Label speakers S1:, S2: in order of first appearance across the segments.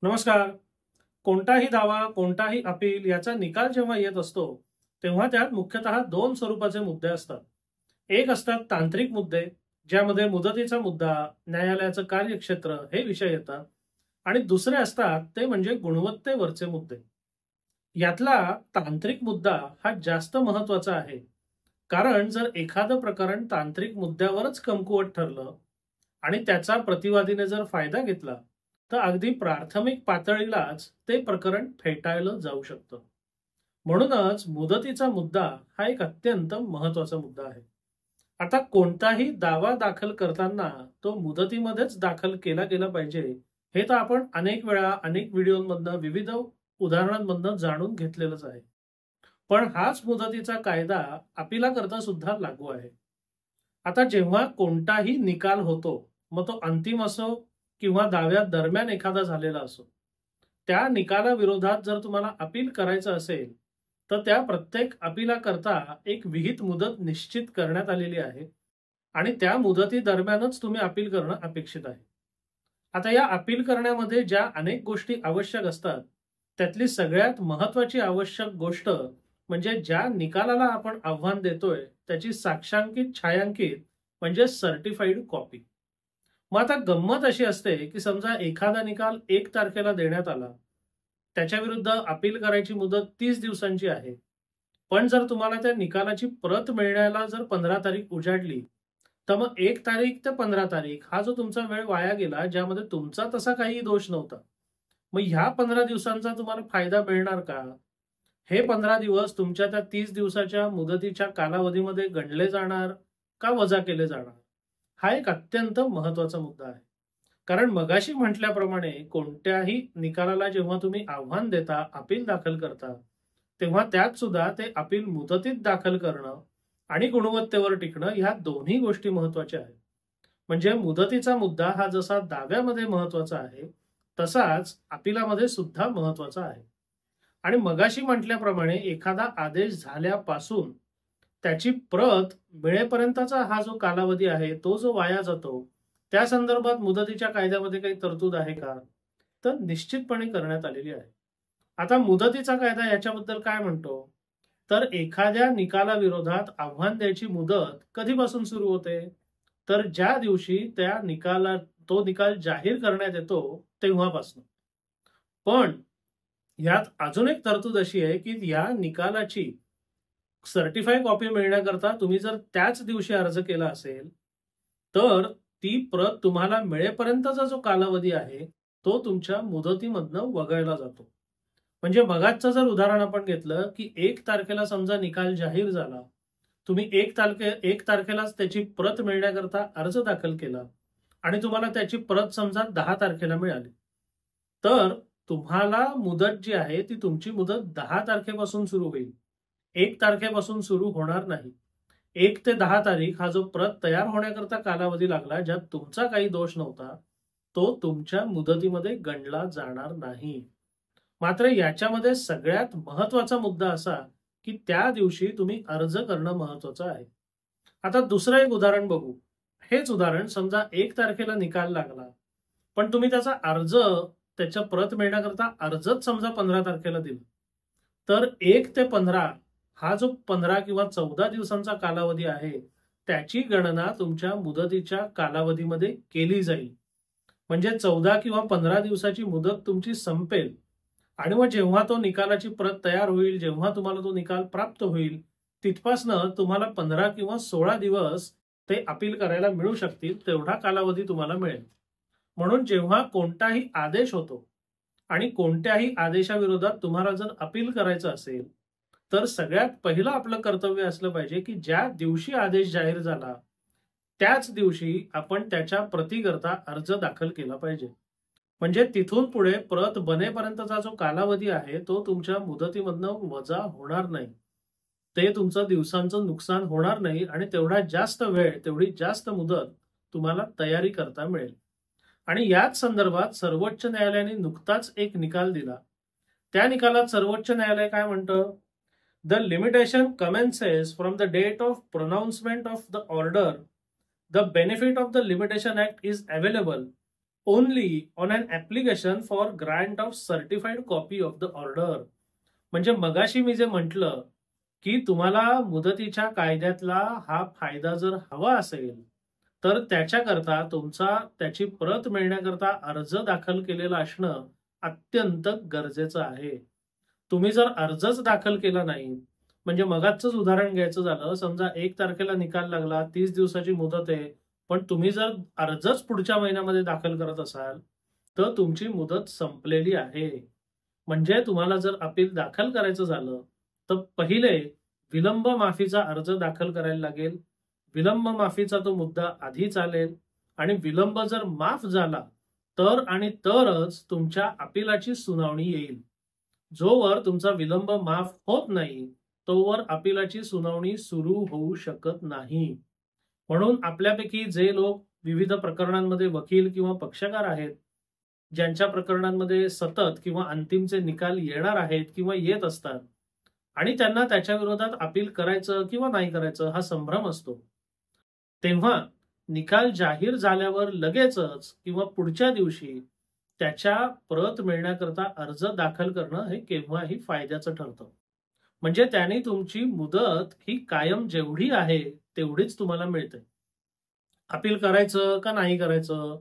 S1: नमस्कार. कोणताही दावा, कोणताही अपील याचा निकाल जेव्हा येत असतो, तेव्हा त्यात मुख्यतः दोन स्वरूपाचे मुद्दे असतात. एक असतात तांत्रिक मुद्दे, ज्यामध्ये मुदतीचा मुद्दा, न्यायालयाचं कार्यक्षेत्र हे विषय येतात. आणि दुसरे असतात ते म्हणजे गुणवत्तेवरचे मुद्दे. यातला तांत्रिक मुद्दा हा जास्त महत्वाचा आहे. कारण जर एखादं प्रकरण तांत्रिक मुद्द्यावरच कमकुवत ठरलं आणि त्याचा प्रतिवादीने जर फायदा घेतला, तर अगदी प्राथमिक पातळीलाच ते प्रकरण फेटाळलं जाऊ शकतं. म्हणूनच मुदतीचा मुद्दा हा एक अत्यंत महत्वाचा मुद्दा आहे. आता कोणताही दावा दाखल करताना तो मुदतीमध्येच दाखल केला गेला पाहिजे, हे तर आपण अनेक वेळा अनेक व्हिडिओमधनं विविध उदाहरणांमधनं जाणून घेतलेलंच आहे. पण हाच मुदतीचा कायदा अपिलाकरता सुद्धा लागू आहे. आता जेव्हा कोणताही निकाल होतो, मग तो अंतिम असो किंवा दाव्या दरम्यान एखादा झालेला असो, त्या निकालाविरोधात जर तुम्हाला अपील करायचं असेल, तर त्या प्रत्येक अपिलाकरता एक विहित मुदत निश्चित करण्यात आलेली आहे आणि त्या मुदती दरम्यानच तुम्ही अपील करणं अपेक्षित आहे. आता या अपील करण्यामध्ये ज्या अनेक गोष्टी आवश्यक असतात, त्यातली सगळ्यात महत्वाची आवश्यक गोष्ट म्हणजे ज्या निकालाला आपण आव्हान देतोय त्याची साक्षांकित छायांकित म्हणजे सर्टिफाईड कॉपी. मग आता गंमत अशी असते की समजा एखादा निकाल 1 तारखेला देण्यात आला, त्याच्याविरुद्ध अपील करायची मुदत 30 दिवसांची आहे. पण जर तुम्हाला त्या निकालाची प्रत मिळण्याला जर 15 तारीख उजाडली, तर मग 1 तारीख ते 15 तारीख हा जो तुमचा वेळ वाया गेला, ज्यामध्ये तुमचा तसा काही दोष नव्हता, मग ह्या 15 दिवसांचा तुम्हाला फायदा मिळणार का? हे 15 दिवस तुमच्या त्या 30 दिवसाच्या मुदतीच्या कालावधीमध्ये गणले जाणार का वजा केले जाणार? हा एक अत्यंत महत्वाचा मुद्दा आहे. कारण मगाशी म्हटल्याप्रमाणे कोणत्याही निकालाला जेव्हा तुम्ही आव्हान देता, अपील दाखल करता, तेव्हा त्यात सुद्धा ते अपील मुदतीत दाखल करणं आणि गुणवत्तेवर टिकणं ह्या दोन्ही गोष्टी महत्वाच्या आहेत. म्हणजे मुदतीचा मुद्दा हा जसा दाव्यामध्ये महत्वाचा आहे, तसाच अपिलामध्ये सुद्धा महत्वाचा आहे. आणि मगाशी म्हटल्याप्रमाणे एखादा आदेश झाल्यापासून त्याची प्रत मिळेपर्यंतचा हा जो कालावधी आहे, तो जो वाया जातो, त्या संदर्भात मुदतीच्या कायद्यामध्ये काही तरतूद आहे का? तर निश्चितपणे करण्यात आलेली आहे. आता मुदतीचा कायदा याच्याबद्दल काय म्हणतो? तर एखाद्या निकालाविरोधात आव्हान द्यायची मुदत कधीपासून सुरू होते? तर ज्या दिवशी तो निकाल जाहीर करण्यात येतो तेव्हापासून. पण यात अजून एक तरतूद अशी आहे की या निकालाची सर्टिफाईड कॉपी मिळण्याकरता तुम्ही जर त्याच दिवशी अर्ज केला असेल, तर ती प्रत तुम्हाला मिळेपर्यंतचा जो कालावधी आहे, तो तुमच्या मुदतीमधनं वगळला जातो. म्हणजे मगाचचं जर उदाहरण आपण घेतलं की 1 तारखेला समजा निकाल जाहीर झाला, तुम्ही 1 तारखेलाच त्याची प्रत मिळण्याकरता अर्ज दाखल केला आणि तुम्हाला त्याची प्रत समजा 10 तारखेला मिळाली, तर तुम्हाला मुदत जी आहे ती तुमची मुदत 10 तारखेपासून सुरू होईल, 1 तारखेपासून सुरू होणार नाही. 1 ते 10 तारीख हा जो प्रत तयार होण्याकरता कालावधी लागला, ज्यात तुमचा काही दोष नव्हता, तो तुमच्या मुदतीमध्ये गणला जाणार नाही. मात्र याच्यामध्ये सगळ्यात महत्वाचा मुद्दा असा की त्या दिवशी तुम्ही अर्ज करणं महत्वाचं आहे. आता दुसरं एक उदाहरण बघू. हेच उदाहरण समजा 1 तारखेला निकाल लागला, पण तुम्ही त्याच्या प्रत मिळण्याकरता अर्जच समजा 15 तारखेला दिला, तर 1 ते 15 हा जो 15 किंवा 14 दिवसांचा कालावधी आहे, त्याची गणना तुमच्या मुदतीच्या कालावधीमध्ये केली जाईल. म्हणजे 14 किंवा 15 दिवसाची मुदत तुमची संपेल आणि मग जेव्हा तो निकालाची प्रत तयार होईल, जेव्हा तुम्हाला तो निकाल प्राप्त होईल, तिथपासनं तुम्हाला 15 किंवा 16 दिवस ते अपील करायला मिळू शकतील, तेवढा कालावधी तुम्हाला मिळेल. म्हणून जेव्हा कोणताही आदेश होतो आणि कोणत्याही आदेशाविरोधात तुम्हाला जर अपील करायचं असेल, तर सगळ्यात पहिलं आपलं कर्तव्य असलं पाहिजे की ज्या दिवशी आदेश जाहीर झाला, त्याच दिवशी आपण त्याच्या प्रतीकरता अर्ज दाखल केला पाहिजे. म्हणजे तिथून पुढे प्रत बनेपर्यंतचा जो कालावधी आहे, तो तुमच्या मुदतीमधनं वजा होणार नाही. ते तुमचं दिवसांचं नुकसान होणार नाही आणि तेवढा जास्त वेळ, तेवढी जास्त मुदत तुम्हाला तयारी करता मिळेल. आणि याच संदर्भात सर्वोच्च न्यायालयाने नुकताच एक निकाल दिला. त्या निकालात सर्वोच्च न्यायालय काय म्हणतं? The limitation commences from the date of pronouncement of the order. The benefit of the limitation act is available only on an application for grant of certified copy of the order. म्हणजे मगाशी मी जे म्हटलं की तुम्हाला मुदतीच्या कायद्यातला हा फायदा जर हवा असेल तर त्याच्याकरता त्याची प्रत मिळण्याकरता अर्ज दाखल केलेला असणं अत्यंत गरजेचं आहे. तुम्ही जर अर्जच दाखल केला नाही, म्हणजे मगाचच उदाहरण घ्यायचं झालं, समजा 1 तारखेला निकाल लागला, 30 दिवसाची मुदत आहे, पण तुम्ही जर अर्जच पुढच्या महिन्यामध्ये दाखल करत असाल तर तुमची मुदत संपलेली आहे. म्हणजे तुम्हाला जर अपील दाखल करायचं झालं तर पहिले विलंब माफीचा अर्ज दाखल करायला लागेल. विलंब माफीचा तो मुद्दा आधी चालेल आणि विलंब जर माफ झाला तर आणि तरच तुमच्या अपिलाची सुनावणी येईल. जोवर तुमचा विलंब माफ होत नाही तोवर अपिलाची सुनावणी सुरू होऊ शकत नाही. म्हणून आपल्यापैकी जे लोक विविध प्रकरणांमध्ये वकील किंवा पक्षकार आहेत, ज्यांच्या प्रकरणांमध्ये सतत किंवा अंतिमचे निकाल येणार आहेत किंवा येत असतात आणि त्यांना त्याच्या विरोधात अपील करायचं किंवा नाही करायचं हा संभ्रम असतो, तेव्हा निकाल जाहीर झाल्यावर लगेचच किंवा पुढच्या दिवशी त्याच्या प्रत मिळण्याकरता अर्ज दाखल करणं हे केव्हाही फायद्याचं ठरतं. म्हणजे त्याने तुमची मुदत ही कायम जेवढी आहे तेवढीच तुम्हाला मिळते. अपील करायचं का नाही करायचं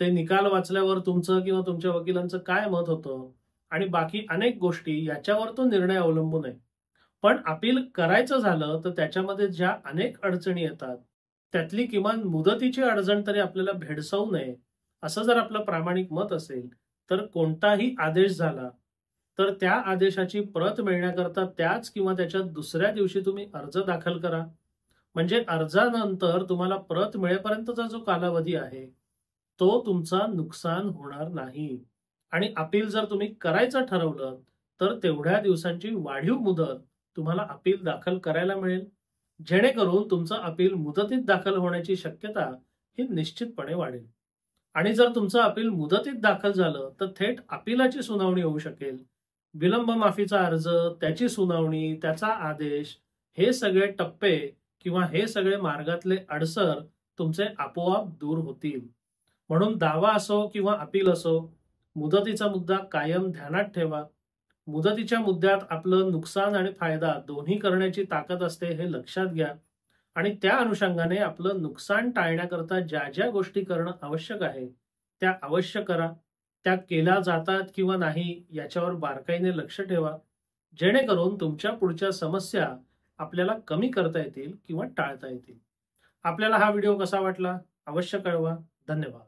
S1: ते निकाल वाचल्यावर तुमचं किंवा तुमच्या वकिलांचं काय मत होतं आणि बाकी अनेक गोष्टी याच्यावर तो निर्णय अवलंबून आहे. पण अपील करायचं झालं तर त्याच्यामध्ये ज्या अनेक अडचणी येतात त्यातली किमान मुदतीची अडचण तरी आपल्याला भेडसावू नये असं जर आपलं प्रामाणिक मत असेल तर कोणताही आदेश झाला तर त्या आदेशाची प्रत मिळण्याकरता त्याच किंवा त्याच्या दुसऱ्या दिवशी तुम्ही अर्ज दाखल करा. म्हणजे अर्जानंतर तुम्हाला प्रत मिळेपर्यंतचा जो कालावधी आहे तो तुमचा नुकसान होणार नाही. आणि अपील जर तुम्ही करायचं ठरवलं तर तेवढ्या दिवसांची वाढीव मुदत तुम्हाला अपील दाखल करायला मिळेल, जेणेकरून तुमचं अपील मुदतीत दाखल होण्याची शक्यता ही निश्चितपणे वाढेल. आणि जर तुमचं अपील मुदतीत दाखल झालं तर थेट अपीलाची सुनावणी होऊ शकेल. विलंब माफीचा अर्ज, त्याची सुनावणी, त्याचा आदेश, हे सगळे टप्पे किंवा हे सगळे मार्गातले अडसर तुमचे आपोआप दूर होतील. म्हणून दावा असो किंवा अपील असो, मुदतीचा मुद्दा कायम ध्यानात ठेवा. मुदतीच्या मुद्द्यात आपलं नुकसान आणि फायदा दोन्ही करण्याची ताकद असते हे लक्षात घ्या आणि त्या अनुषंगाने आपलं नुकसान टाळण्याकरता ज्या ज्या गोष्टी करणं आवश्यक आहे त्या अवश्य करा. त्या केल्या जातात किंवा नाही याच्यावर बारकाईने लक्ष ठेवा, जेणेकरून तुमच्या पुढच्या समस्या आपल्याला कमी करता येतील किंवा टाळता येतील. आपल्याला हा व्हिडिओ कसा वाटला अवश्य कळवा. धन्यवाद.